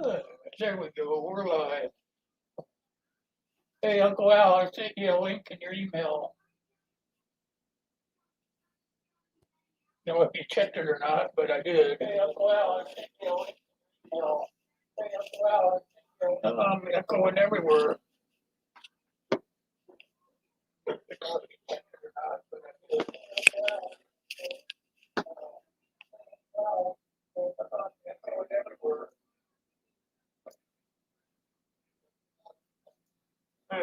Uh, there we go. We're live. Hey, Uncle Al, I sent you a link in your email. Know if you checked it or not, but I did. Hey, Uncle Al, I sent you a link in your email. Hey, Uncle Al, I sent you a link. I'm echoing everywhere. I don't know if you checked it or not, but I did. I'm echoing everywhere. Uh,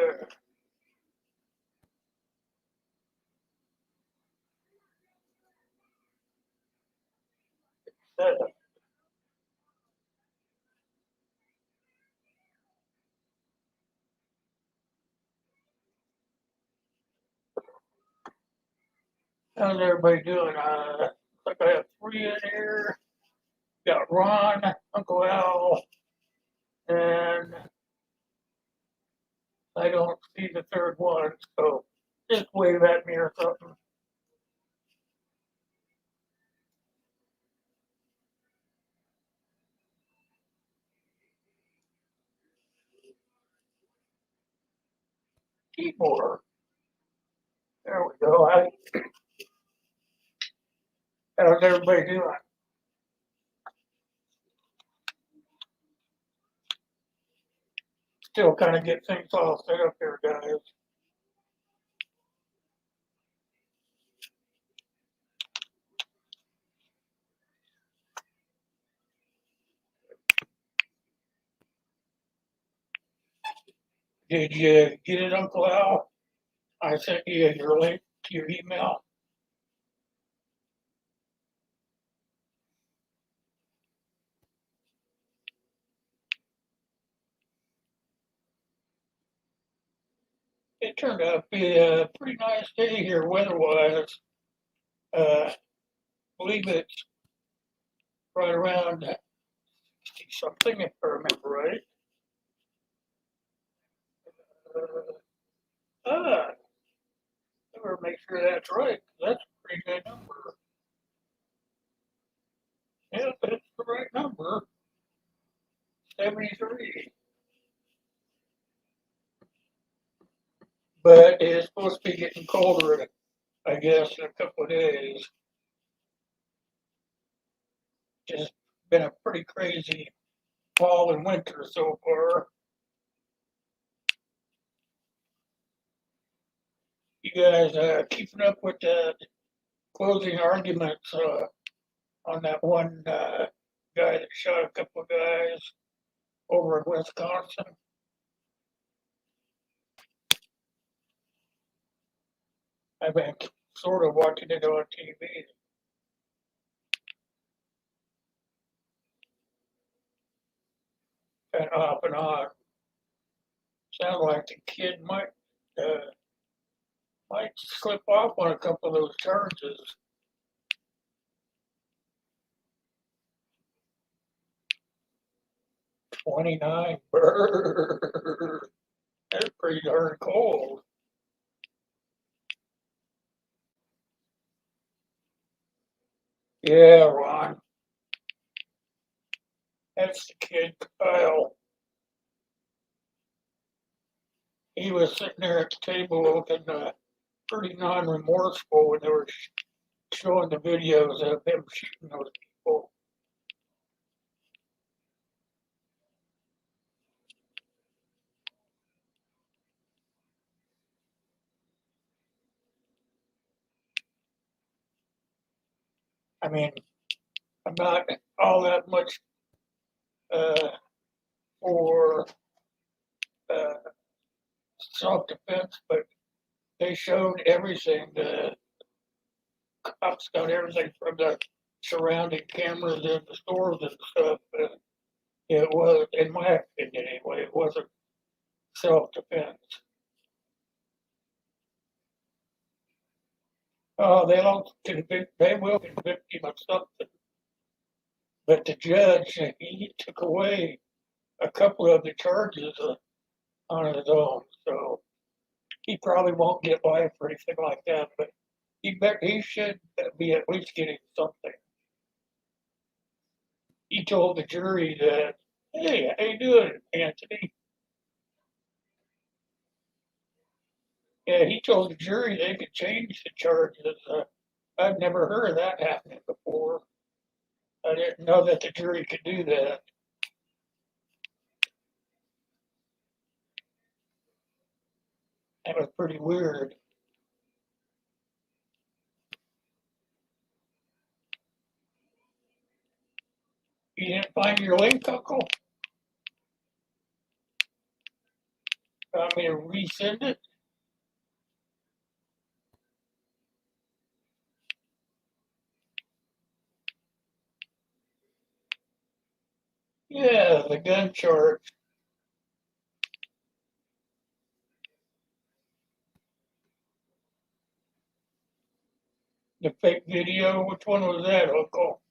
uh, How's everybody doing? Looks like I have three in here. Got Ron, Uncle Al, and I don't see the third one, so just wave at me or something. Keyboard. There we go. How's everybody doing? Still kind of get things all set up here, guys. Did you get it, Uncle Al? I sent you your link to your email. It turned out to be a pretty nice day here weather-wise. I believe it's right around 60 something, if I remember right. Ah, better make sure that's right. That's a pretty good number. Yeah, that's the right number. 73. But it's supposed to be getting colder, I guess, in a couple of days. Just been a pretty crazy fall and winter so far. You guys keeping up with the closing arguments on that one guy that shot a couple of guys over in Wisconsin? I've been sort of watching it on TV. And off and on. Sounds like the kid uh, might slip off on a couple of those charges. 29. Brrr. That's pretty darn cold. Yeah, Ron. That's the kid, Kyle. He was sitting there at the table looking pretty non remorseful when they were showing the videos of him shooting those people. I mean, I'm not all that much uh, for uh, self defense, but they showed everything. The cops got everything from the surrounding cameras in the stores and stuff. It was, in my opinion anyway, it wasn't self defense. Oh, they will convict him of something. But the judge, he took away a couple of the charges on his own. So he probably won't get life or anything like that, but he should be at least getting something. He told the jury that Hey, how you doing, Anthony? Yeah, he told the jury they could change the charges. I've never heard of that happening before. I didn't know that the jury could do that. That was pretty weird. You didn't find your link, Uncle? Want me to resend it? Yeah, the gun charge. The fake video. Which one was that, Uncle?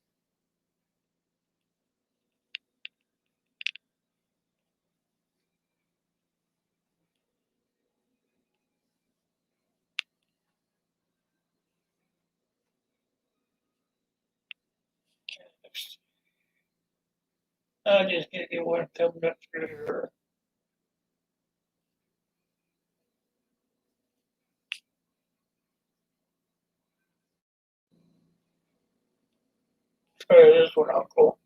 I'll just get you one coming up through here. Try this one, Uncle.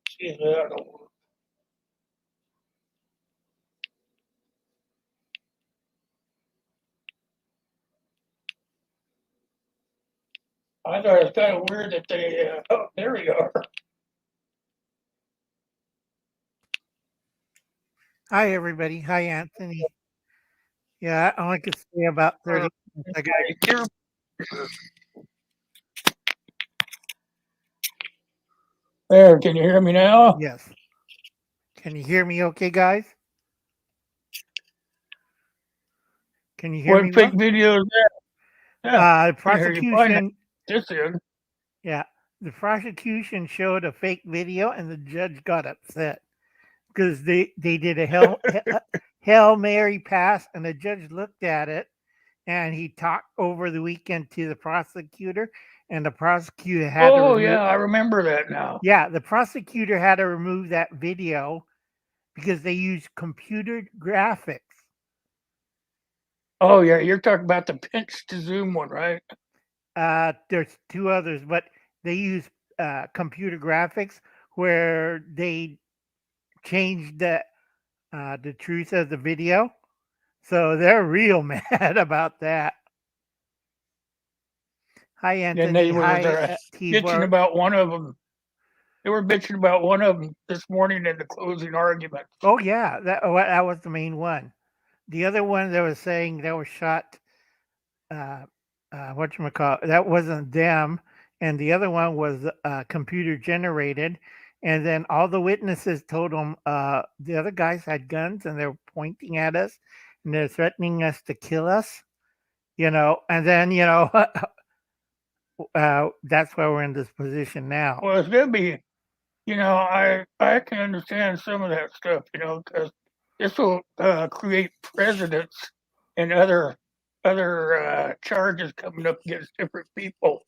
See if that'll work. I thought it was kind of weird that they. Oh, there we are. Hi, everybody. Hi, Anthony. Yeah, I only could say about 30 minutes. I got There, can you hear me now? yes. Can you hear me okay, guys? Can you hear me What fake well? video is that? Yeah, The can hear you fine. prosecution, This in. yeah, the prosecution showed a fake video and the judge got upset because they did a Hail Mary pass and the judge looked at it and he talked over the weekend to the prosecutor and the prosecutor had to Oh remove, yeah, I remember that now. yeah, the prosecutor had to remove that video because they use computer graphics. Oh yeah, you're talking about the pinch to zoom one, right? There's two others, but they use computer graphics where they change the truth of the video. So they're real mad about that. Hi, Then they Anthony. were Hi, bitching Tibor. about one of them. They were bitching about one of them this morning in the closing argument. Oh yeah, that was the main one. The other one that was saying that was shot whatchamacallit, that wasn't them. And the other one was computer generated. And then all the witnesses told them the other guys had guns and they were pointing at us and they're threatening us to kill us, And then, that's why we're in this position now. Well, it's gonna be, I can understand some of that stuff, because this will create precedents and other charges coming up against different people.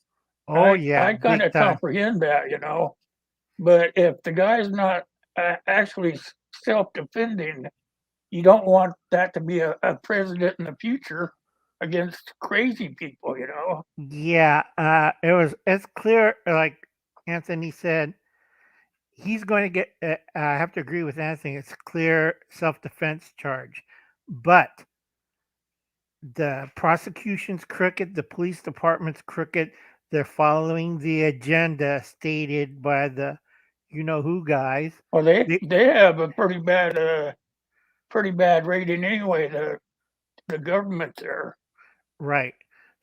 Oh, I yeah, kind big of time. comprehend that, but if the guy's not actually self-defending, you don't want that to be a precedent in the future against crazy people. Yeah, it's clear, like Anthony said, he's going to get, I have to agree with Anthony, it's clear self defense charge. But the prosecution's crooked, the police department's crooked. They're following the agenda stated by the you know who guys. Well, They, they have a pretty bad rating anyway. The government there. right.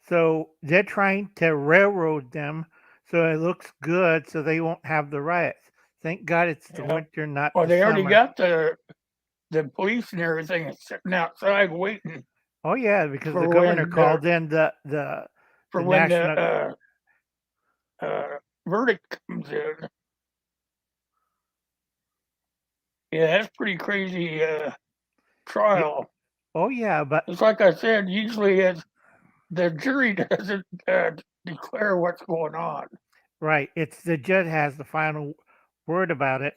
So they're trying to railroad them so it looks good so they won't have the riots. Thank God it's the Yeah. winter, not Well, the they already summer. got the police and everything sitting outside waiting Oh yeah, because the for governor when called in the national. the verdict comes in. Yeah, that's pretty crazy trial. Oh yeah, but It's like I said, usually the jury doesn't declare what's going on. Right. It's the judge has the final word about it.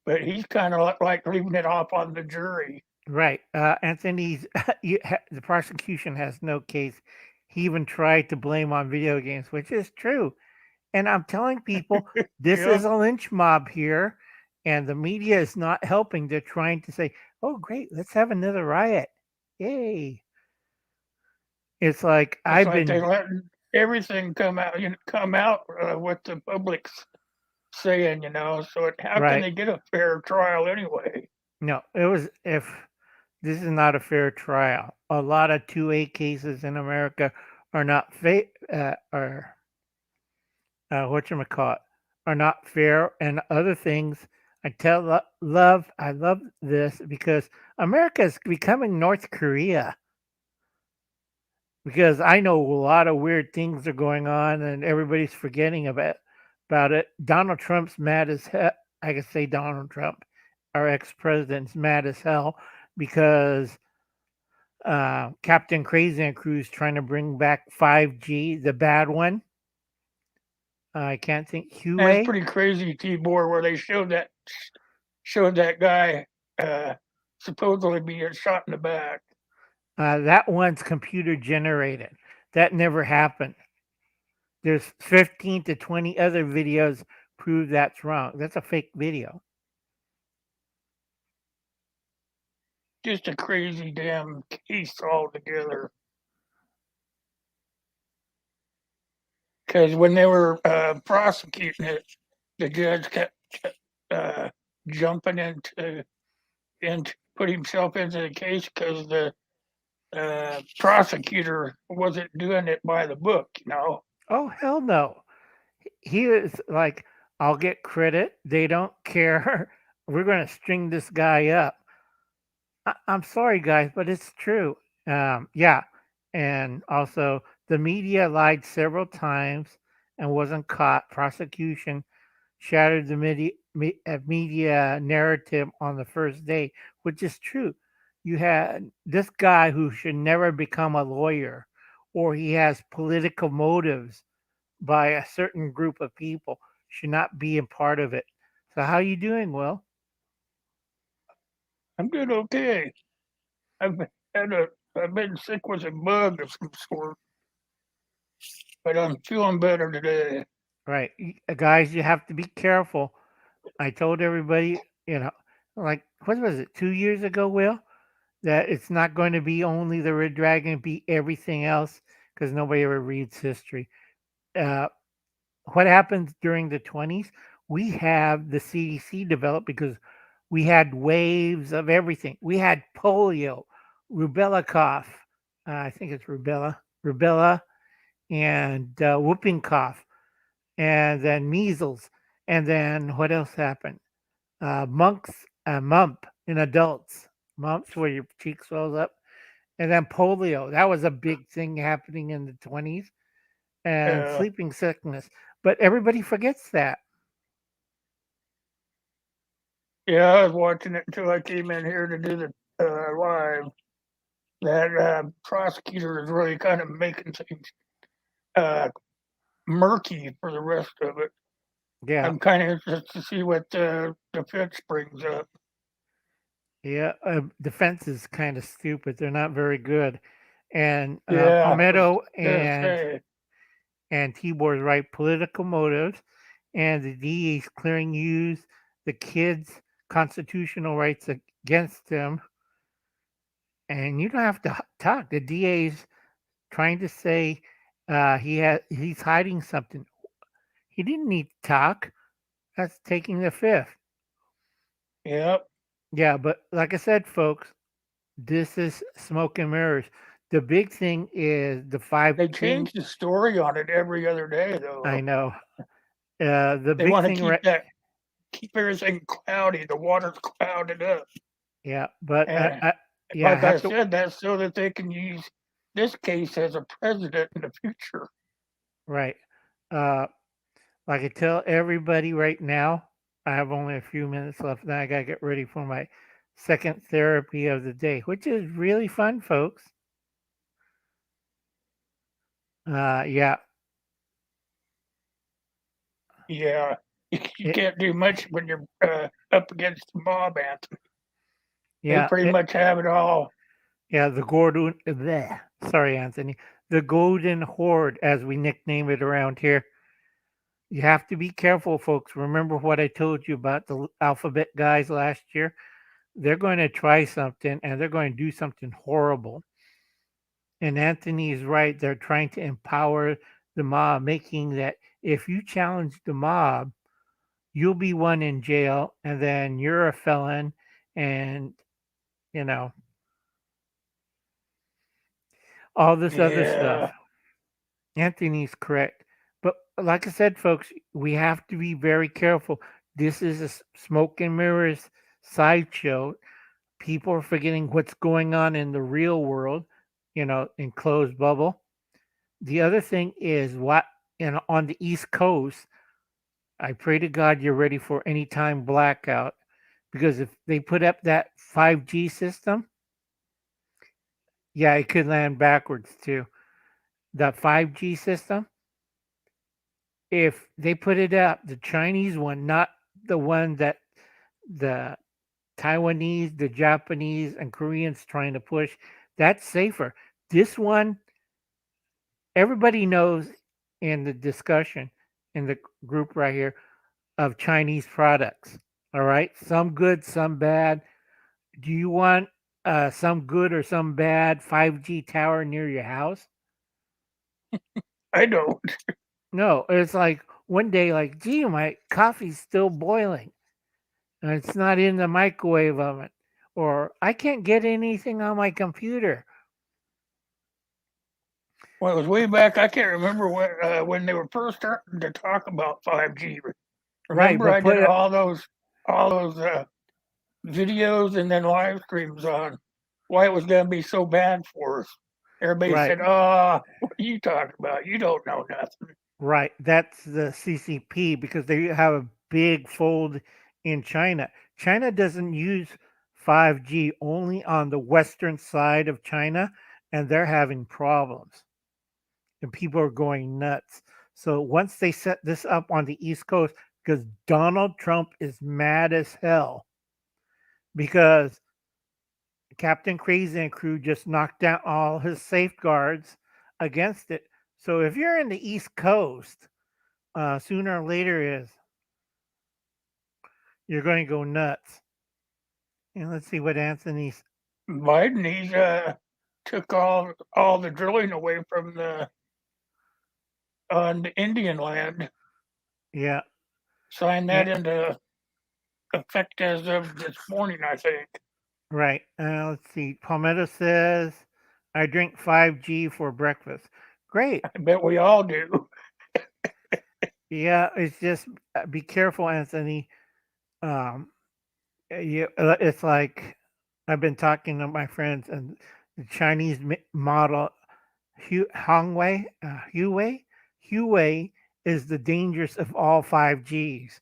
But he's kind of like leaving it off on the jury. Right. Anthony's the prosecution has no case. He even tried to blame on video games, which is true. And I'm telling people this Yep. is a lynch mob here, and the media is not helping. They're trying to say, "Oh, great, let's have another riot, yay!" It's like It's I've like they been let everything come out, what the public's saying, So how can right. they get a fair trial anyway? No, it was if this is not a fair trial. A lot of 2A cases in America are not are whatchamacallit, are not fair, and other things. I love this because America is becoming North Korea. Because I know a lot of weird things are going on, and everybody's forgetting about it. Donald Trump's mad as hell. I can say Donald Trump, our ex-president's mad as hell because Captain Crazy and Crew's trying to bring back 5G, the bad one. I can't think. That's Huawei. pretty crazy, Tibor, where they showed that guy supposedly being shot in the back. That one's computer generated. That never happened. There's 15 to 20 other videos prove that's wrong. That's a fake video. Just a crazy damn case altogether. Because when they were prosecuting it, the judge kept uh, jumping into put himself into the case because the prosecutor wasn't doing it by the book. Oh, hell no. He is like, I'll get credit. They don't care. We're going to string this guy up. I'm sorry, guys, but it's true. Yeah. And also, the media lied several times and wasn't caught. Prosecution shattered the media narrative on the first day, which is true. You had this guy who should never become a lawyer, or he has political motives by a certain group of people, should not be a part of it. So, how you doing, Will? I'm doing okay. I've had I've been sick with a bug of some sort, but I'm feeling better today. Right, guys, you have to be careful. I told everybody, like what was it, 2 years ago, Will, that it's not going to be only the Red Dragon, be everything else because nobody ever reads history. Uh, what happens during the 20s? We have the CDC developed because we had waves of everything. We had polio, rubella cough. I think it's rubella, and whooping cough, and then measles, and then what else happened? Mump in adults, mumps where your cheek swells up, and then polio. That was a big thing happening in the 20s, and Uh, sleeping sickness. But everybody forgets that. yeah, I was watching it until I came in here to do the live. That prosecutor is really kind of making things uh, murky for the rest of it. Yeah, I'm kind of interested to see what the defense brings up. yeah. Defense is kind of stupid. They're not very good. And Yeah, I was Palmetto gonna say. and Tibor's right, political motives, and the DA is clearing use the kids' constitutional rights against them. And you don't have to talk. The DA's trying to say he's hiding something. He didn't need to talk. That's taking the fifth. Yep. Yeah, but like I said, folks, this is smoke and mirrors. The big thing is the They 5G. change the story on it every other day, I though. know. The They big want to thing, right? keep everything cloudy. The water's clouded up, Yeah, but and yeah, I like I have to. said, that's so that they can use this case as a precedent in the future. Right. Uh, like I tell everybody right now, I have only a few minutes left. Then I gotta get ready for my second therapy of the day, which is really fun, folks. Yeah, Yeah, you it, can't do much when you're up against the mob, Anthony. They yeah, pretty it, much have it all. yeah. The Gordon, bleh, sorry, Anthony. The Golden Horde, as we nickname it around here. You have to be careful, folks. Remember what I told you about the alphabet guys last year? They're going to try something and they're going to do something horrible. And Anthony is right. They're trying to empower the mob, making that if you challenge the mob, you'll be one in jail and then you're a felon and, you know, all this other Yeah, stuff. Anthony's correct. But like I said, folks, we have to be very careful. This is a smoke and mirrors sideshow. People are forgetting what's going on in the real world, enclosed bubble. The other thing is what on the East Coast, I pray to God you're ready for any time blackout because if they put up that 5G system, yeah, it could land backwards too. That 5G system, if they put it up, the Chinese one, not the one that the Taiwanese, the Japanese, and Koreans trying to push, that's safer. This one, everybody knows in the discussion in the group right here of Chinese products. All right, some good, some bad. Do you want some good or some bad 5G tower near your house? I don't. No, it's like one day, like, gee, my coffee's still boiling and it's not in the microwave oven, or I can't get anything on my computer. Well, it was way back. I can't remember when they were first starting to talk about 5G. Right, Remember, but I did put it all those videos and then live streams on why it was going to be so bad for us. Everybody right, said, "Oh, what are you talking about? You don't know nothing." right. That's the CCP because they have a big fold in China. China doesn't use 5G only on the western side of China, and they're having problems. And people are going nuts. So once they set this up on the East Coast, because Donald Trump is mad as hell because Captain Crazy and crew just knocked down all his safeguards against it. So if you're in the East Coast, sooner or later is you're going to go nuts. And let's see what Anthony's. Biden, he's took all the drilling away from the on the Indian land, Yeah, signed yeah, that into effect as of this morning, I think. right. Let's see. Palmetto says, "I drink 5G for breakfast." Great. I bet we all do. Yeah, it's just be careful, Anthony. Um, it's like I've been talking to my friends, and the Chinese model Huawei is the dangerous of all 5Gs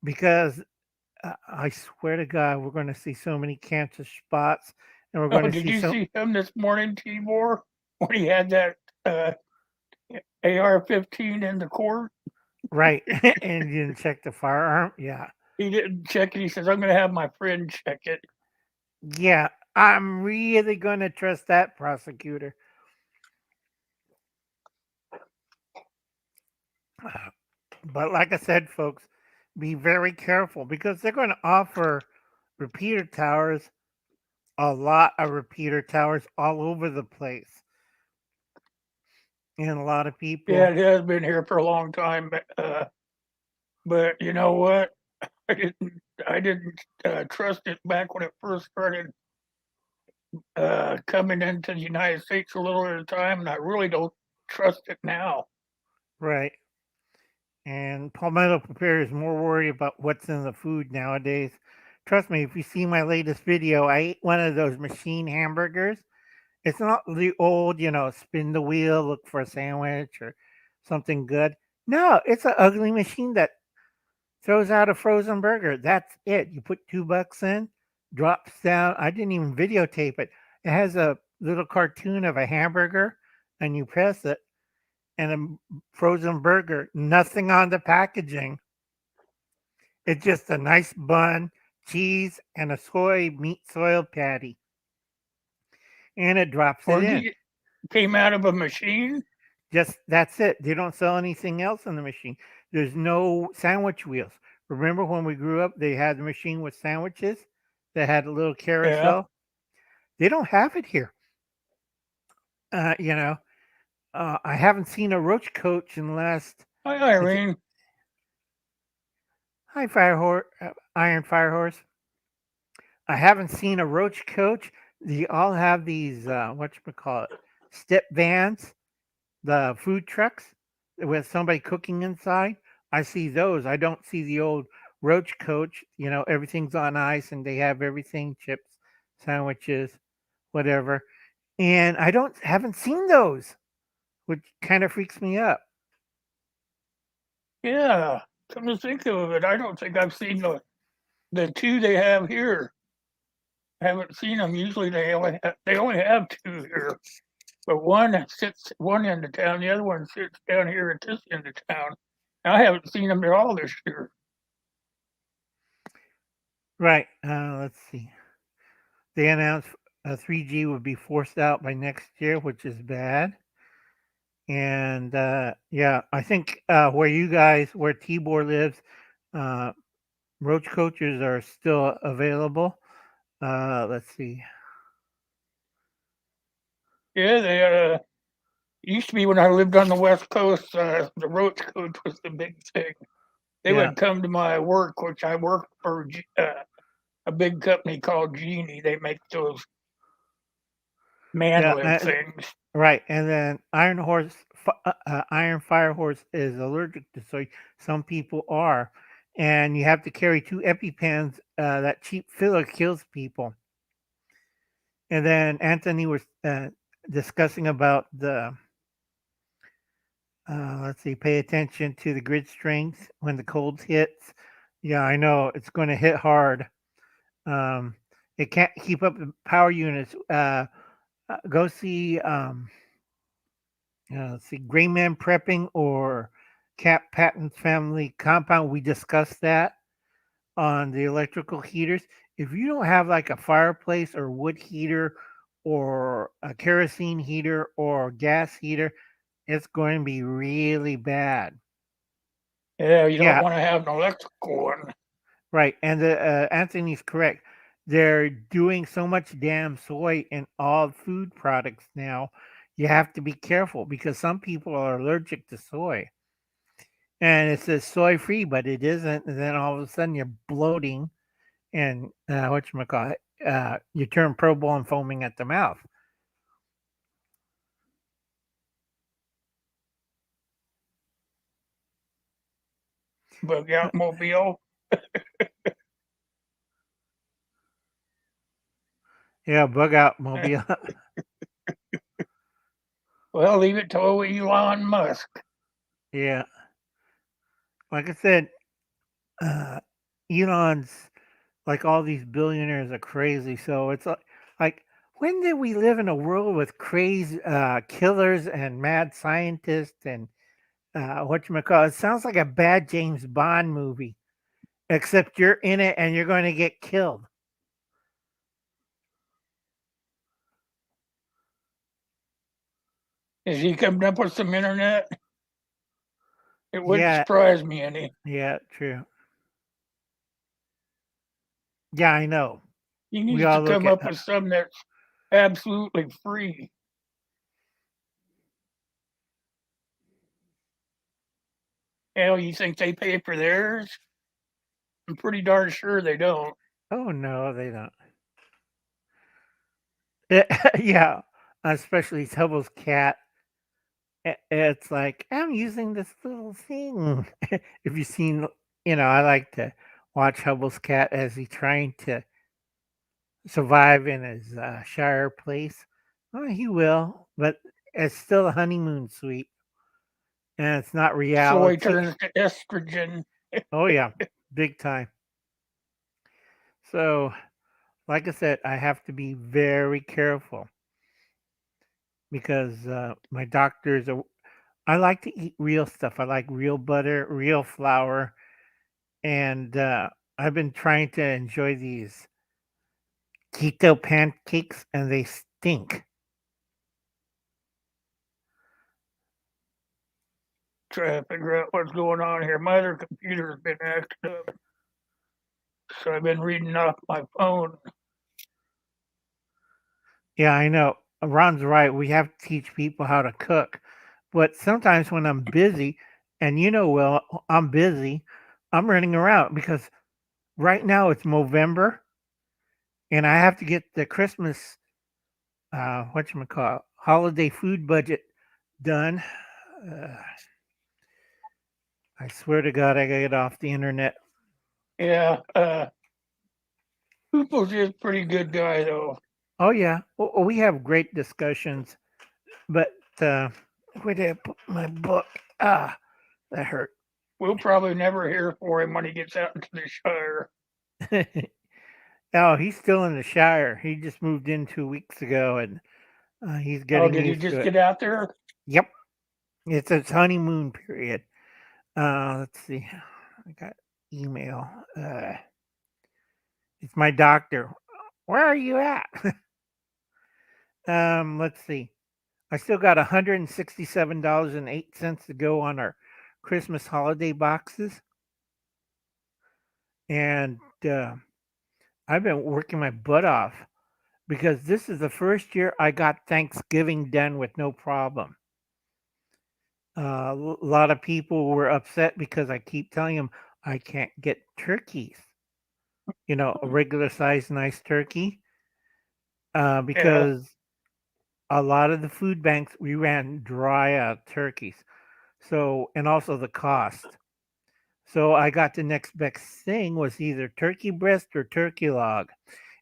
because I swear to God, we're going to see so many cancer spots, and we're going Oh, to did see you so see him this morning, Tibor, when he had that uh, AR-15 in the court? right. And you didn't check the firearm, yeah, He didn't check it. He says, "I'm going to have my friend check it." yeah. I'm really going to trust that prosecutor. But like I said, folks, be very careful because they're going to offer repeater towers, a lot of repeater towers all over the place. And a lot of Yeah, people, it has been here for a long time, but you know what? I didn't. I didn't trust it back when it first started coming into the United States a little at a time, and I really don't trust it now. right? And Palmetto Prepare is more worried about what's in the food nowadays. Trust me, if you see my latest video, I ate one of those machine hamburgers. It's not the old, spin the wheel, look for a sandwich or something good. No, it's an ugly machine that throws out a frozen burger. That's it. You put $2 in, drops down. I didn't even videotape it. It has a little cartoon of a hamburger, and you press it. and a frozen burger. Nothing on the packaging. It's just a nice bun, cheese, and a soy meat soil patty. And it drops it in. Came out of a machine? Just that's it. They don't sell anything else in the machine. There's no sandwich wheels. Remember when we grew up, they had the machine with sandwiches that had a little Yeah. carousel? They don't have it here. You know, I haven't seen a roach coach in the last. Hi, Irene. Hi, Iron Fire Horse. I haven't seen a roach coach. They all have these whatchamacallit, step vans, the food trucks with somebody cooking inside. I see those. I don't see the old roach coach. You know, everything's on ice and they have everything, chips, sandwiches, whatever. And I don't haven't seen those, which kind of freaks me up. Yeah. Come to think of it, I don't think I've seen the two they have here. I haven't seen them. Usually they only have two here. But one sits one end of town, the other one sits down here at this end of town. I haven't seen them at all this year. Right. Let's see. They announced 3G would be forced out by next year, which is bad. And yeah, I think where Tibor lives, uh, roach coaches are still available. Let's see. Yeah, they used to be when I lived on the West Coast. The roach coach was the big thing. They Yeah, would come to my work, which I worked for a big company called Genie. They make those man live yeah, things. right. And then Iron Fire Horse is allergic to soy. Some people are, and you have to carry 2 EpiPens. That cheap filler kills people. And then Anthony was discussing about the let's see, pay attention to the grid strength when the cold hits. Yeah, I know it's going to hit hard. Um, it can't keep up the power units. Go see, let's see, Gray Man Prepping or Cap Patton's Family Compound. We discussed that on the electrical heaters. If you don't have like a fireplace or wood heater or a kerosene heater or gas heater, it's going to be really bad. Yeah, you don't Yeah, want to have an electrical one. right. And Anthony's correct. They're doing so much damn soy in all food products now. You have to be careful because some people are allergic to soy. And it says soy free, but it isn't. And then all of a sudden you're bloating and whatchamacallit, you turn purple and foaming at the mouth. Bug out mobile. Yeah, bug out mobile. Well, leave it to Elon Musk. Yeah. Like I said, uh, Elon's like all these billionaires are crazy. So it's like when did we live in a world with crazy killers and mad scientists and whatchamacallit? It sounds like a bad James Bond movie, except you're in it and you're going to get killed. Is he coming up with some internet? It wouldn't Yeah, surprise me any. yeah, true. Yeah, I know. He We needs all to look come at up with something that's absolutely free. Hell, you think they pay for theirs? I'm pretty darn sure they don't. oh no, they don't. Yeah, especially Tubble's cat. It's like I'm using this little thing. If you've seen, I like to watch Hubble's cat as he's trying to survive in his Shire place. Oh, he will, but it's still a honeymoon suite, and it's not Soy reality. turns to estrogen. Oh yeah, big time. So, like I said, I have to be very careful because my doctors are. I like to eat real stuff. I like real butter, real flour, and I've been trying to enjoy these keto pancakes, and they stink. Trying to figure out what's going on here. My other computer's been acting up, so I've been reading off my phone. Yeah, I know. Ron's right. We have to teach people how to cook. But sometimes when I'm busy, and well, I'm busy, I'm running around because right now it's November and I have to get the Christmas, whatchamacallit, holiday food budget done. Uh, I swear to God, I gotta get off the internet. Yeah, Poople's is a pretty good guy though. Oh, yeah. We have great discussions, but where did I put my book? Ah, that hurt. We'll probably never hear for him when he gets out into the Shire. Oh, he's still in the Shire. He just moved in 2 weeks ago, and he's Oh, getting did he used to just it. get out there? Yep, it's his honeymoon period. Let's see. I got email. It's my doctor. Where are you at? Let's see. I still got $167.08 to go on our Christmas holiday boxes, and I've been working my butt off because this is the first year I got Thanksgiving done with no problem. A lot of people were upset because I keep telling them I can't get turkeys, a regular size nice turkey, Yeah. because a lot of the food banks we ran dry out turkeys. So, and also the cost. So I got the next best thing was either turkey breast or turkey log.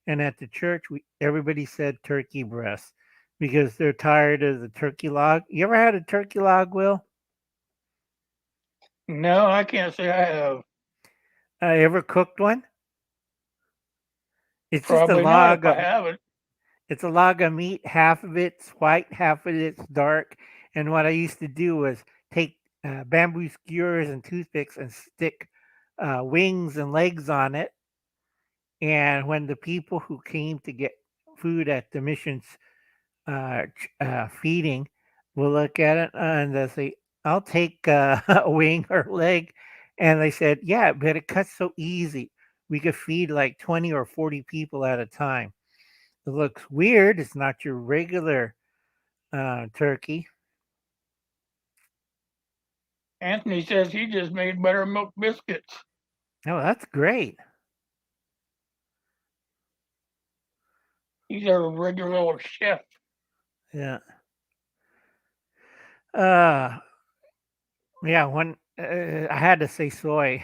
And at the church, everybody said turkey breast because they're tired of the turkey log. You ever had a turkey log, Will? No, I can't say I have. Ever cooked one? It's just a Probably not if log I of haven't. It's a log of meat. Half of it's white, half of it's dark. And what I used to do was take bamboo skewers and toothpicks and stick wings and legs on it. And when the people who came to get food at the missions feeding will look at it and they'll say, "I'll take a wing or leg," and they said, "Yeah, but it cuts so easy. We could feed like 20 or 40 people at a time." It looks weird. It's not your regular turkey. Anthony says he just made buttermilk biscuits. Oh, that's great. He's a regular old chef. Yeah. Uh, yeah. When I had to say soy,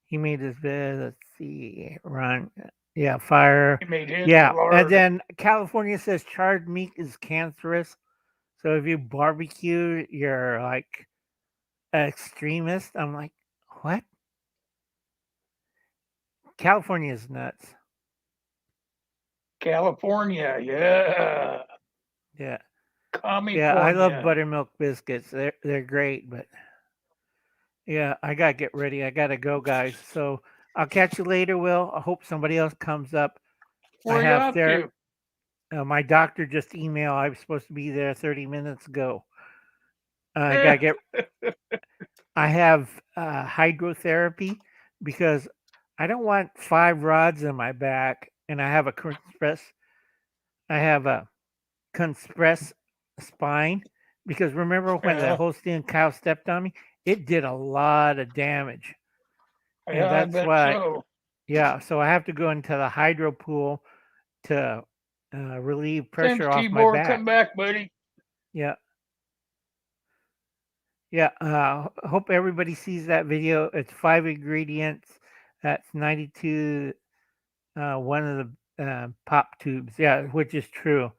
he made his bed. Let's see, run. Yeah, fire. He made his with Yeah, and lard. then California says charred meat is cancerous. So if you barbecue, you're like an extremist. I'm like, what? California is nuts. California, yeah. Yeah. Yeah, I love California. buttermilk biscuits. They're great, but yeah, I gotta get ready. I gotta go, guys. So I'll catch you later, Will. I hope somebody else comes up. I Where are you have off their to? my doctor just emailed. I was supposed to be there 30 minutes ago. I Eh, gotta get. I have hydrotherapy because I don't want 5 rods in my back, and I have a compress. I have a compressed spine because remember when the yeah, Holstein cow stepped on me? It did a lot of damage, and yeah, I that's bet why. so. Yeah, so I have to go into the hydro pool to relieve Thanks, pressure off my T-Bor. Come back. back, buddy. Yeah, yeah. Hope everybody sees that video. It's 5 ingredients. That's 92. One of the pop tubes. Yeah, which is true.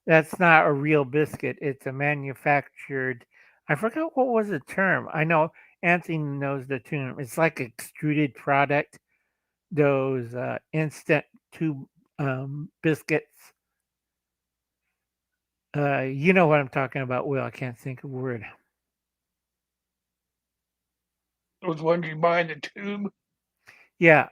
That's not a real biscuit. It's a manufactured. I forgot what was the term. I know Anthony knows the term. It's like extruded product. Those instant tube biscuits. You know what I'm talking about, Will. I can't think of a word. Those ones you buy in the tube. Yeah,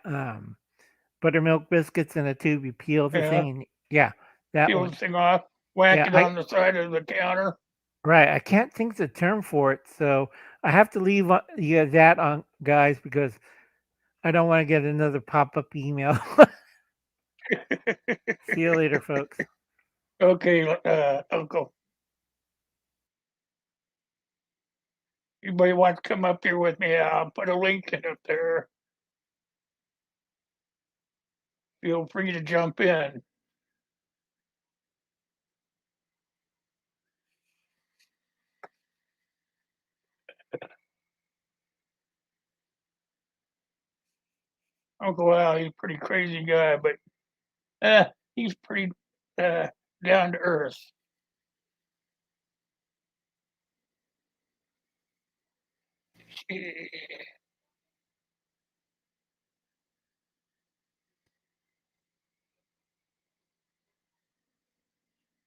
buttermilk biscuits in a tube. You peel the Yeah, thing, and yeah, that peel the one. thing off, whack Yeah, it on the side of the counter. right. I can't think of the term for it, so I have to leave you that on, guys, because I don't want to get another pop-up email. See you later, folks. Okay, Uncle. Anybody wants to come up here with me? I'll put a link in up there. Feel free to jump in. Uncle Al, he's a pretty crazy guy, but he's pretty uh, down to earth.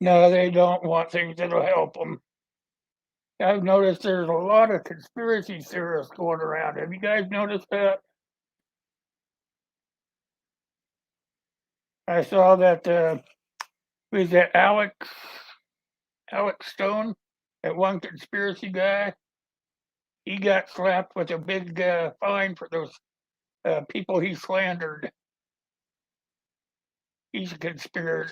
No, they don't want things that'll help them. I've noticed there's a lot of conspiracy theorists going around. Have you guys noticed that? I saw that was that Alex Stone, that one conspiracy guy. He got slapped with a big fine for those people he slandered. He's a conspiratist.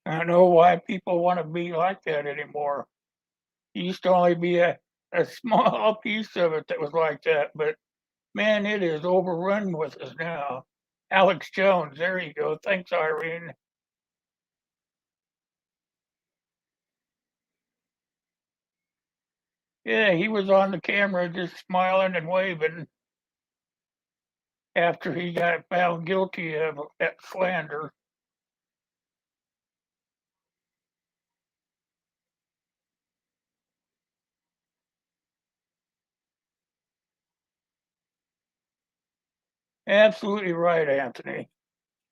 I don't know why people want to be like that anymore. It used to only be a small piece of it that was like that, but man, it is overrun with us now. Alex Jones, there you go. Thanks, Irene. Yeah, he was on the camera just smiling and waving after he got found guilty of that slander. Absolutely right, Anthony.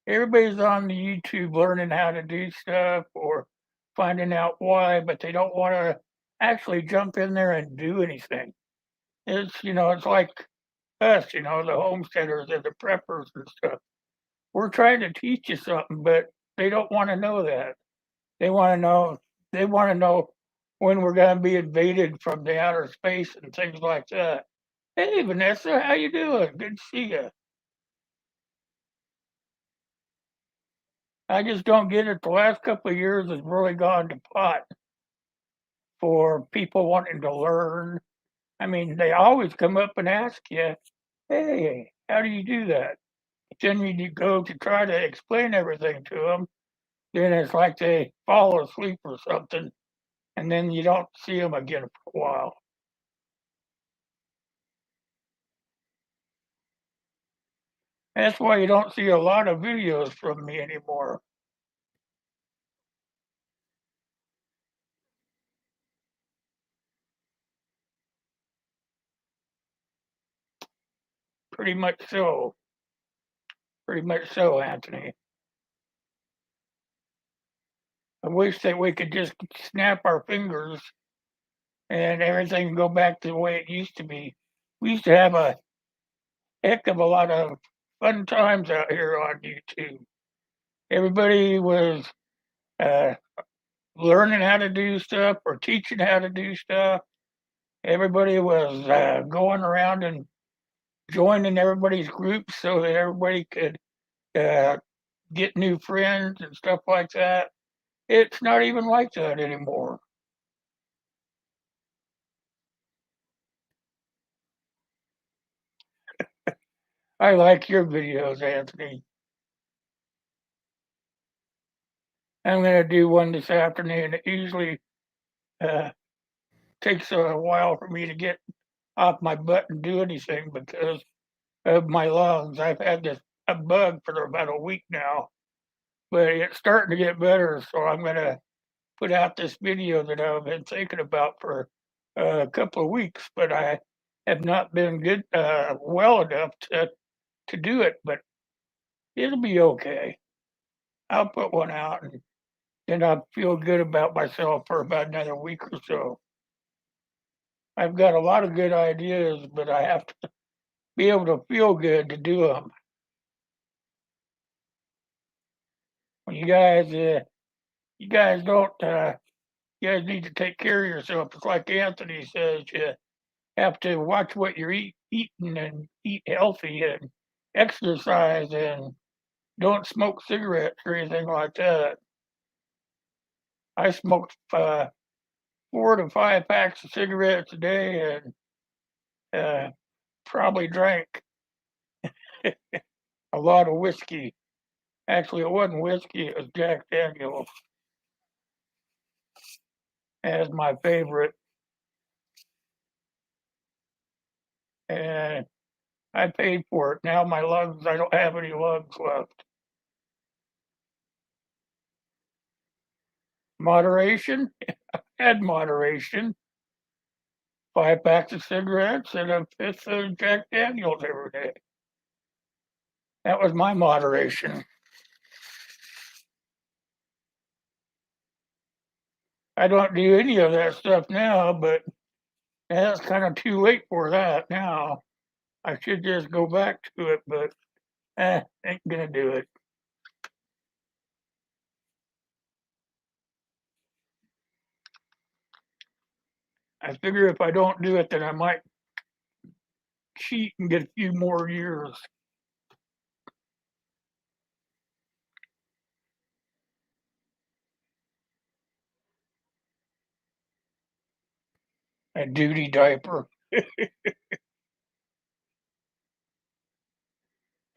Everybody's on the YouTube learning how to do stuff or finding out why, but they don't want to actually jump in there and do anything. It's like us, the homesteaders and the preppers and stuff. We're trying to teach you something, but they don't want to know that. They want to know. They want to know when we're going to be invaded from the outer space and things like that. Hey, Vanessa, how you doing? Good to see you. I just don't get it. The last couple of years has really gone to pot for people wanting to learn. I mean, they always come up and ask you, "Hey, how do you do that?" Then when you go to try to explain everything to them, then it's like they fall asleep or something, and then you don't see them again for a while. That's why you don't see a lot of videos from me anymore. Pretty much so. Pretty much so, Anthony. I wish that we could just snap our fingers and everything go back to the way it used to be. We used to have a heck of a lot of fun times out here on YouTube. Everybody was uh, learning how to do stuff or teaching how to do stuff. Everybody was going around and joining everybody's groups so that everybody could uh, get new friends and stuff like that. It's not even like that anymore. I like your videos, Anthony. I'm going to do one this afternoon. It usually uh, takes a while for me to get off my butt and do anything because of my lungs. I've had this a bug for about a week now, but it's starting to get better. So I'm going to put out this video that I've been thinking about for a couple of weeks, but I have not been good well enough to do it. But it'll be okay. I'll put one out and then I'll feel good about myself for about another week or so. I've got a lot of good ideas, but I have to be able to feel good to do them. When you guys don't, you guys need to take care of yourself. It's like Anthony says, you have to watch what you're eating and eat healthy and exercise and don't smoke cigarettes or anything like that. I smoked 4 to 5 packs of cigarettes a day and probably drank a lot of whiskey. Actually, it wasn't whiskey, it was Jack Daniels as my favorite. And I paid for it. Now my lungs, I don't have any lungs left. Moderation? Had moderation. 5 packs of cigarettes and a fifth of Jack Daniels every day. That was my moderation. I don't do any of that stuff now, but it's kind of too late for that now. I should just go back to it, but ain't gonna do it. I figure if I don't do it, then I might cheat and get a few more years. A duty diaper.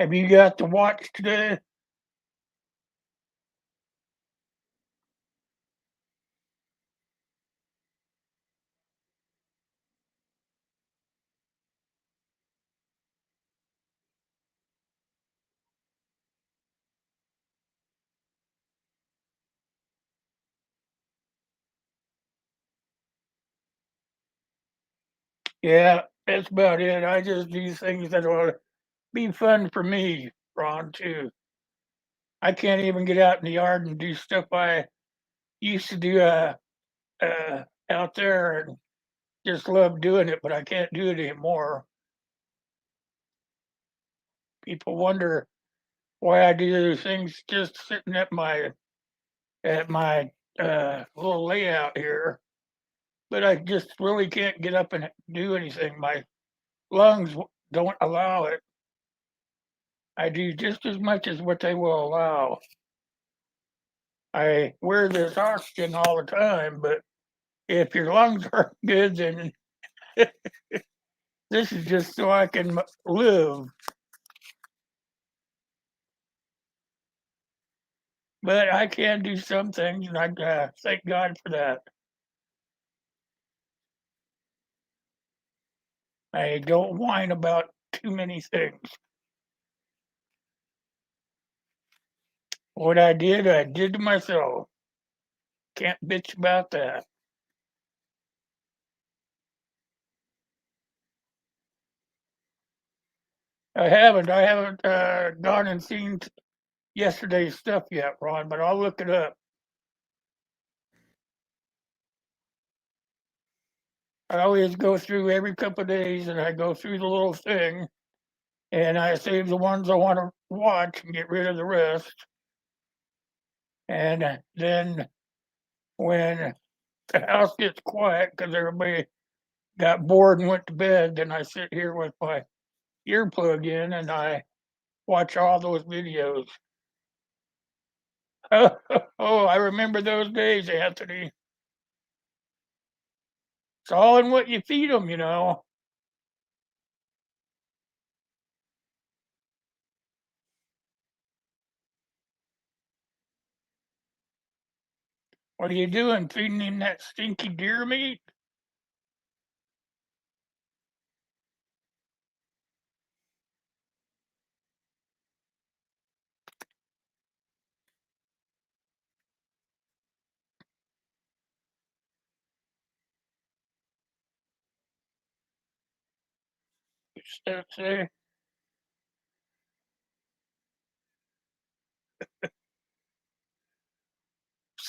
Have you got the watch today? Yeah, that's about it. I just do things that will be fun for me, Ron, too. I can't even get out in the yard and do stuff I used to do out there and just love doing it, but I can't do it anymore. People wonder why I do those things just sitting at my little layout here, but I just really can't get up and do anything. My lungs don't allow it. I do just as much as what they will allow. I wear this oxygen all the time, but if your lungs aren't good, then this is just so I can live. But I can do some things, and I thank God for that. I don't whine about too many things. What I did to myself. Can't bitch about that. I haven't gone and seen yesterday's stuff yet, Ron, but I'll look it up. I always go through every couple of days and I go through the little thing and I save the ones I want to watch and get rid of the rest. And then when the house gets quiet because everybody got bored and went to bed, then I sit here with my earplug in and I watch all those videos. Oh, I remember those days, Anthony. It's all in what you feed them, you know. What are you doing? Feeding him that stinky deer meat? Say,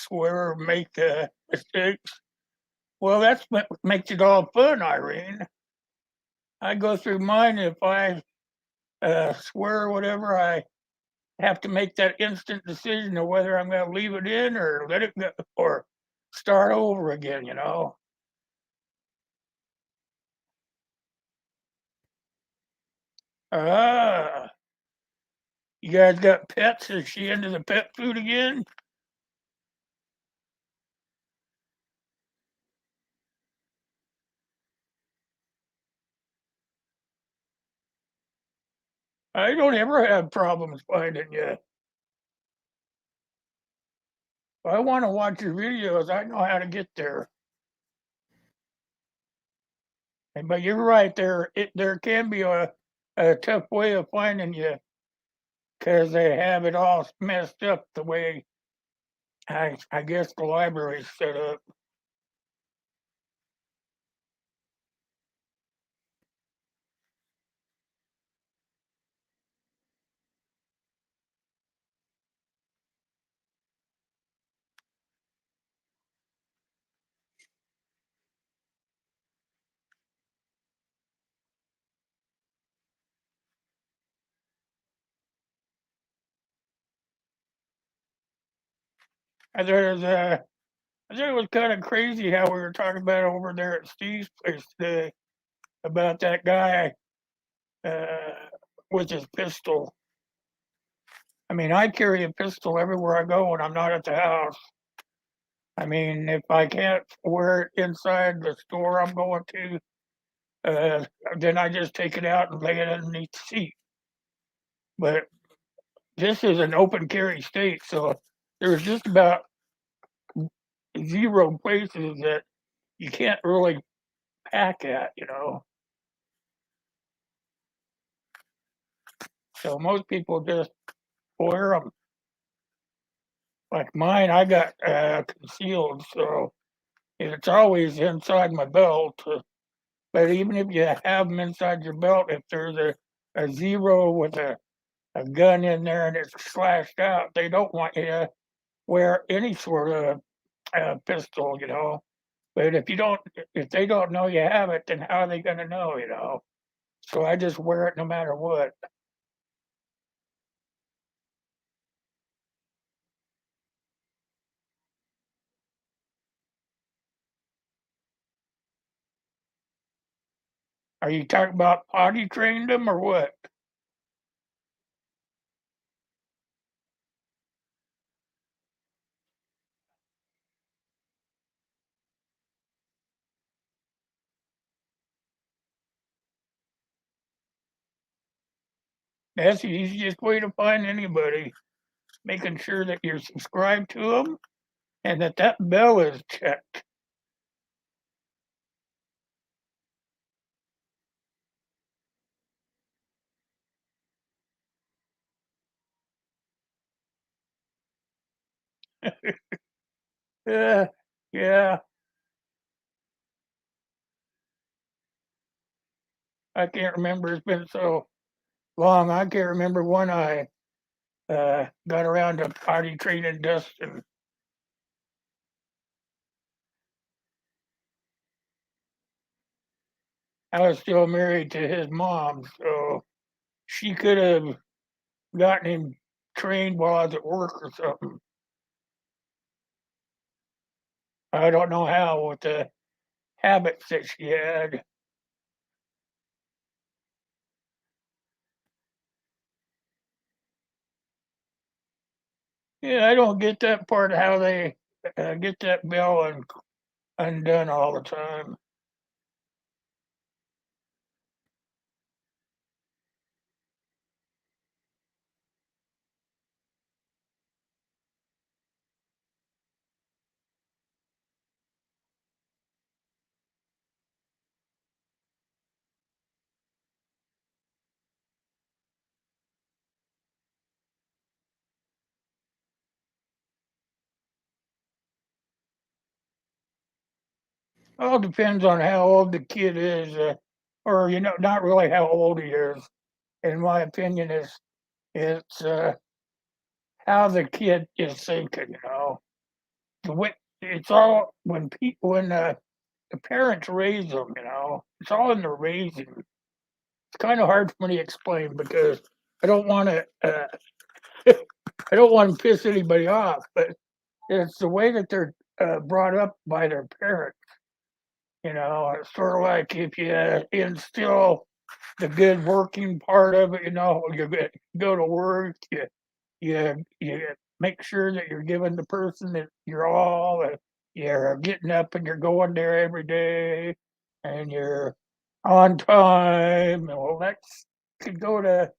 swear or make mistakes. Well, that's what makes it all fun, Irene. I go through mine. If I swear or whatever, I have to make that instant decision of whether I'm going to leave it in or let it go or start over again, you know. Ah, you guys got pets? Is she into the pet food again? I don't ever have problems finding you. If I want to watch your videos, I know how to get there. But you're right, there can be a tough way of finding you because they have it all messed up the way I guess the library's set up. And I thought it was kind of crazy how we were talking about over there at Steve's place today about that guy uh, with his pistol. I mean, I carry a pistol everywhere I go when I'm not at the house. I mean, if I can't wear it inside the store I'm going to, then I just take it out and lay it underneath the seat. But this is an open carry state, so there's just about zero places that you can't really pack at, you know. So most people just wear them. Like mine, I got concealed, so it's always inside my belt. But even if you have them inside your belt, if there's a zero with a gun in there and it's slashed out, they don't want you to wear any sort of pistol, you know. But if they don't know you have it, then how are they going to know, you know? So I just wear it no matter what. Are you talking about potty trained them or what? That's the easiest way to find anybody, making sure that you're subscribed to them and that bell is checked. Yeah, yeah, I can't remember. It's been so long. I can't remember when I got around to potty training Dustin. I was still married to his mom, so she could have gotten him trained while I was at work or something. I don't know how with the habits that she had. Yeah, I don't get that part of how they get that bell undone all the time. All depends on how old the kid is, or not really how old he is. In my opinion, it's how the kid is thinking. You know, the way it's all when the parents raise them, it's all in the raising. It's kind of hard for me to explain because I don't want to I don't want to piss anybody off, but it's the way that they're brought up by their parents. It's sort of like if you instill the good working part of it, go to work, you make sure that you're giving the person that you're all, you're getting up and you're going there every day, and you're on time. Well, that's could go to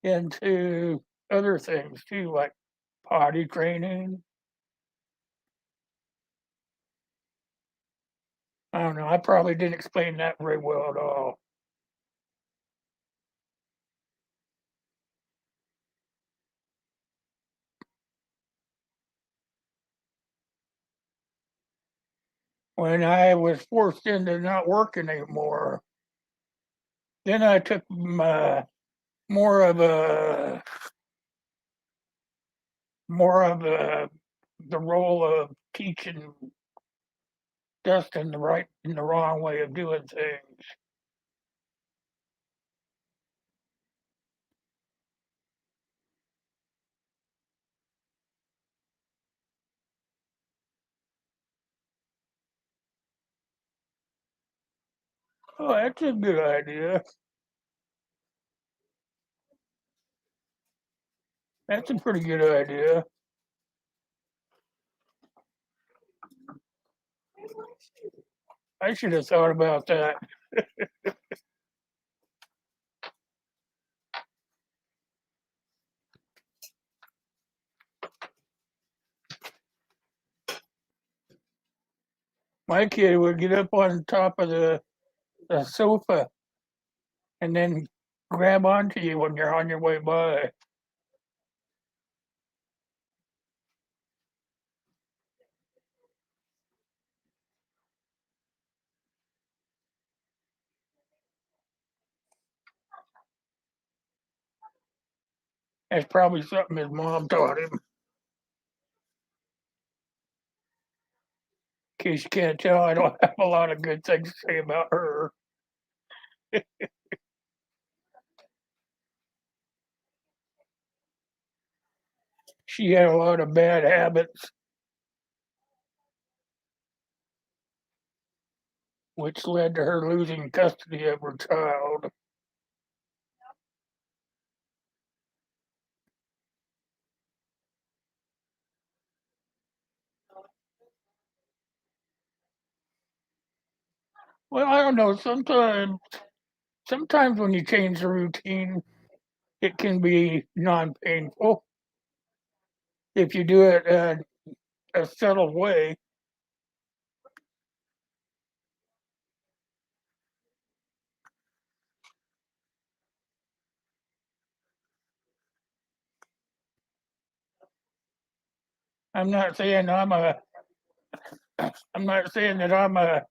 into other things too, like potty training. I don't know. I probably didn't explain that very well at all. When I was forced into not working anymore, then I took more of a more of a the role of teaching Dustin the right and the wrong way of doing things. Oh, that's a good idea. That's a pretty good idea. I should have thought about that. My kid would get up on top of the sofa and then grab onto you when you're on your way by. That's probably something his mom taught him. In case you can't tell, I don't have a lot of good things to say about her. She had a lot of bad habits, which led to her losing custody of her child. Well, I don't know. Sometimes when you change the routine, it can be non-painful if you do it a settled way. I'm not saying I'm not saying that I'm a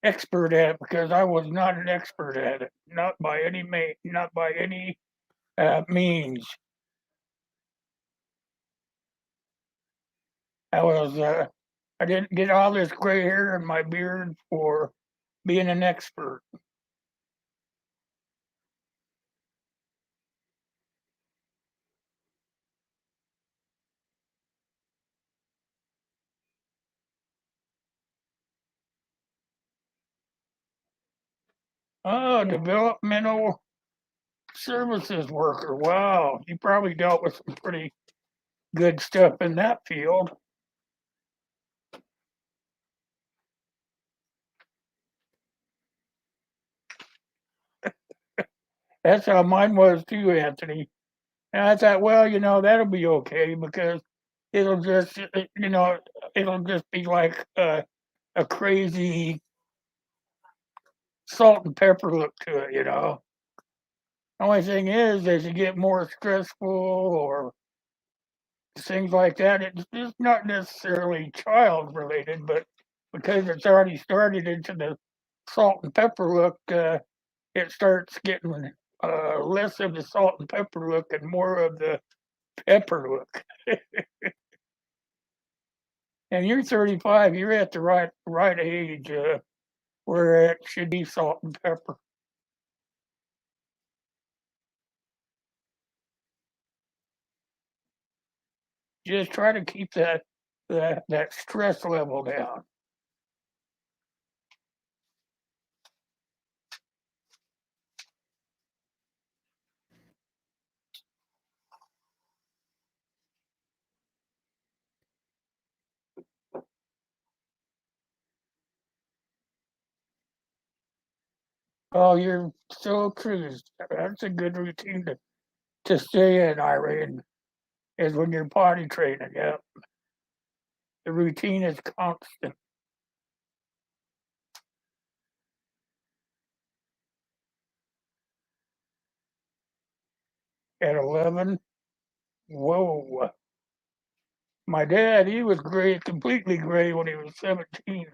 expert at it because I was not an expert at it, not by any means. I was I didn't get all this gray hair in my beard for being an expert. Oh, developmental services worker. Wow, you probably dealt with some pretty good stuff in that field. That's how mine was too, Anthony. And I thought, well, that'll be okay because it'll just, it'll just be like a crazy salt and pepper look to it. Only thing is, as you get more stressful or things like that, it's not necessarily child related, but because it's already started into the salt and pepper look, it starts getting less of the salt and pepper look and more of the pepper look. And you're 35, you're at the right age, where it should be salt and pepper. Just try to keep that stress level down. Oh, you're so true. That's a good routine to stay in, Irene, is when you're potty training. Yeah, the routine is constant. At 11, whoa. My dad, he was gray, completely gray when he was 17.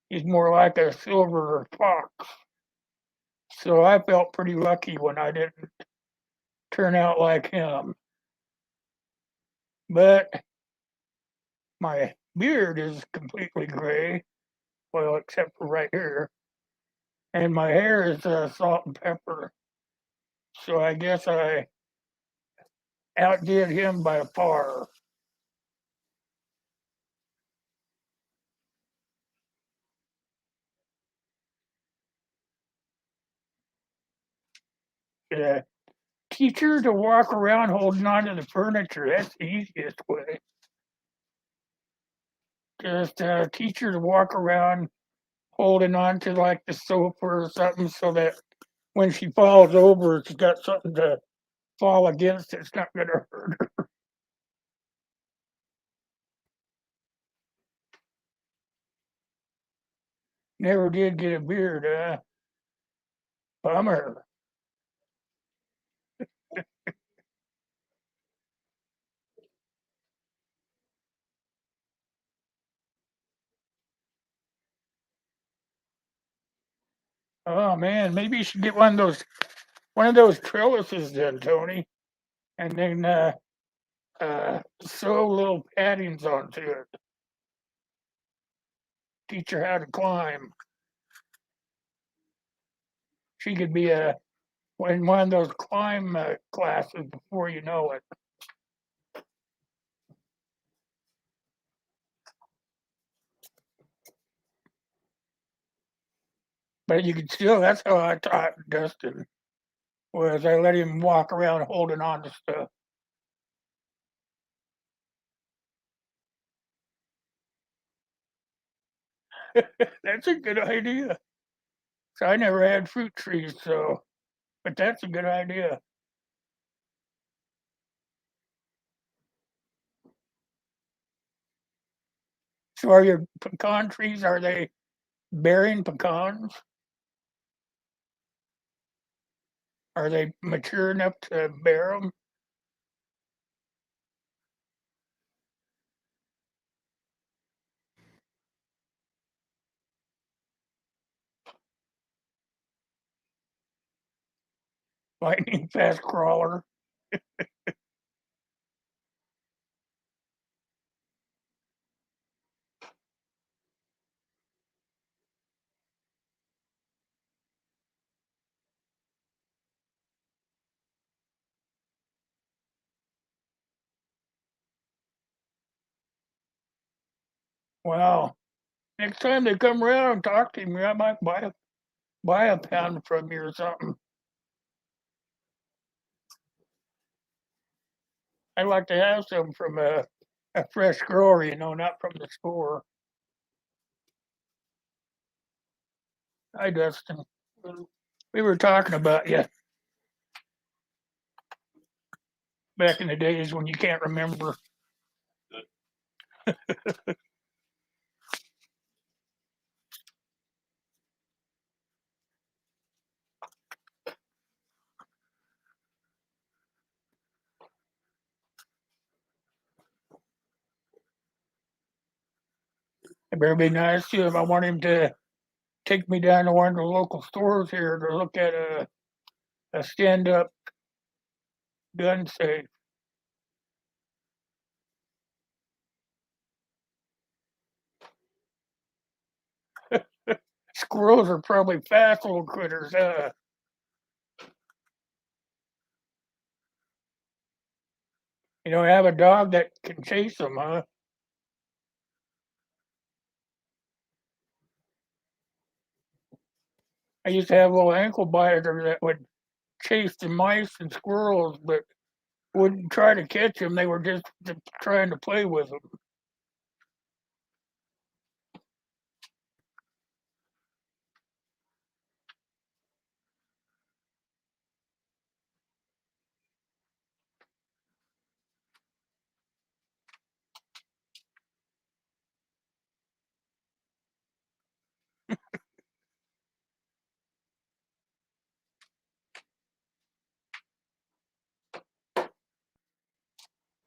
He's more like a silver fox. So I felt pretty lucky when I didn't turn out like him. But my beard is completely gray, well, except for right here. And my hair is salt and pepper. So I guess I outdid him by far. Uh, Teacher to walk around holding on to the furniture, that's the easiest way. Just teacher to walk around holding on to like the sofa or something so that when she falls over, she's got something to fall against. It's not going to hurt her. Never did get a beard, bummer. Oh man, maybe you should get one of those trellises then, Tony, and then sew little paddings onto it. Teach her how to climb. She could be in one of those climb classes before you know it. But you can still. That's how I taught Dustin. Was I let him walk around holding on to stuff. That's a good idea. So I never had fruit trees, so but that's a good idea. So are your pecan trees? Are they bearing pecans? Are they mature enough to bear them? Lightning fast crawler. Wow. Next time they come around and talk to me, I might buy a pound from you or something. I'd like to have some from a fresh grower, not from the store. Hi, Dustin. We were talking about you back in the days when you can't remember. It better be nice to him. I want him to take me down to one of the local stores here to look at a stand up gun safe. Squirrels are probably fast little critters, You don't have a dog that can chase them, huh? I used to have a little ankle biter that would chase the mice and squirrels, but wouldn't try to catch them. They were just trying to play with them.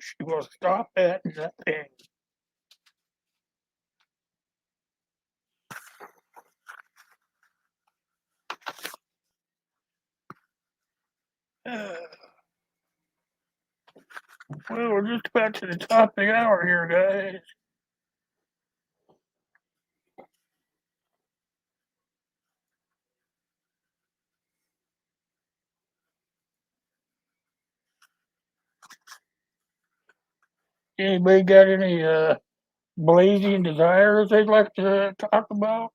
She will stop that and that thing. Well, we're just about to the top of the hour here, guys. Anybody got any blazing desires they'd like to talk about?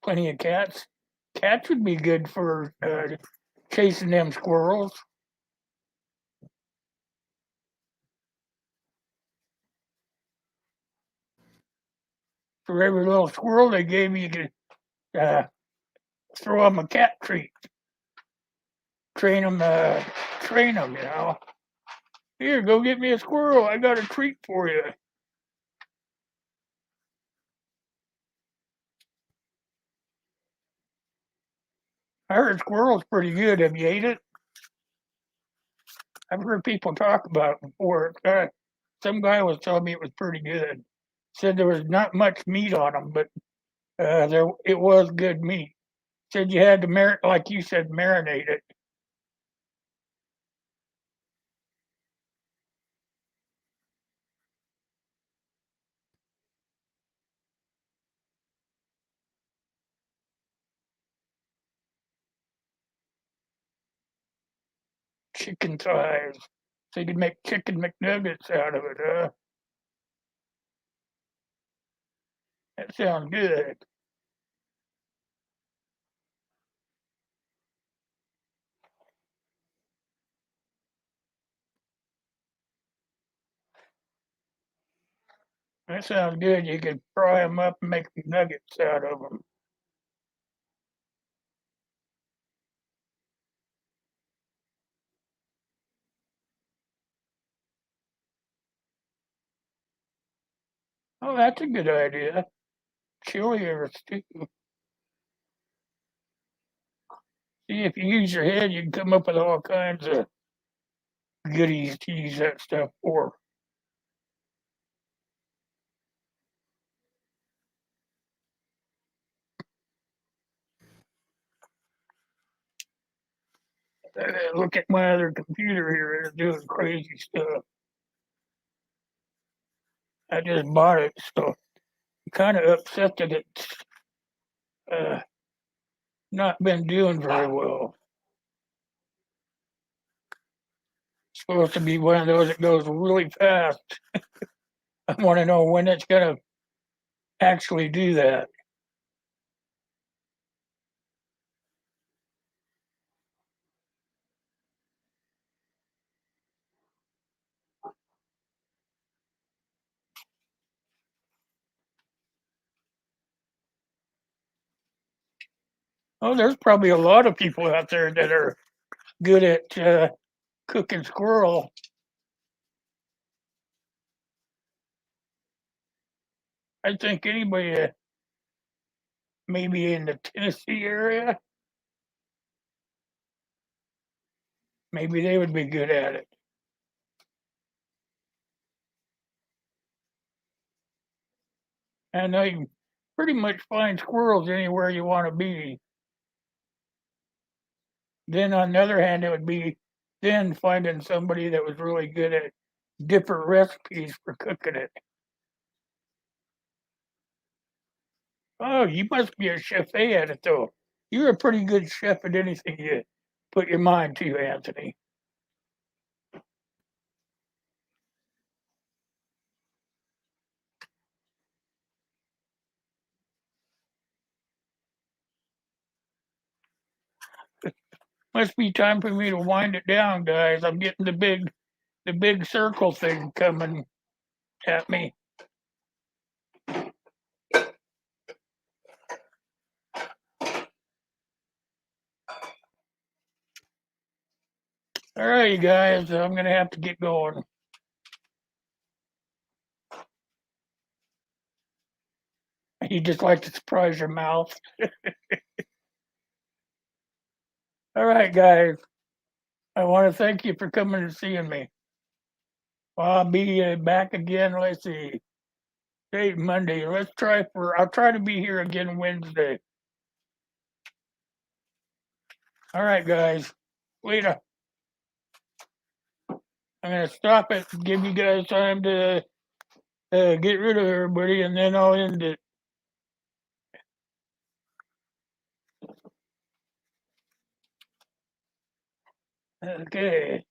Plenty of cats. Cats would be good for chasing them squirrels. For every little squirrel they gave you, you could throw them a cat treat. Train them, you know. Here, go get me a squirrel. I got a treat for you. I heard squirrel's pretty good. Have you ate it? I've heard people talk about it before. Some guy was telling me it was pretty good. Said there was not much meat on them, but it was good meat. Said you had to like you said, marinate it. Chicken thighs. So you could make chicken McNuggets out of it, huh? That sounds good. That sounds good. You could fry them up and make nuggets out of them. Oh, that's a good idea. Chili or stew. See, if you use your head, you can come up with all kinds of goodies to use that stuff for. Look at my other computer here. It's doing crazy stuff. I just bought it, so I'm kind of upset that it's uh, not been doing very well. It's supposed to be one of those that goes really fast. I want to know when it's going to actually do that. Oh, there's probably a lot of people out there that are good at cooking squirrel. I think anybody maybe in the Tennessee area, maybe they would be good at it. And you can pretty much find squirrels anywhere you want to be. Then on the other hand, it would be then finding somebody that was really good at different recipes for cooking it. Oh, you must be a chef at it though. You're a pretty good chef at anything you put your mind to, Anthony. Must be time for me to wind it down, guys. I'm getting the big circle thing coming at me. All right, you guys, I'm gonna have to get going. You just like to surprise your mouth. All right, guys. I want to thank you for coming and seeing me. I'll be back again. Let's see. Today Monday. I'll try to be here again Wednesday. All right, guys. Later. I'm gonna stop it and give you guys time to get rid of everybody, and then I'll end it. Okay.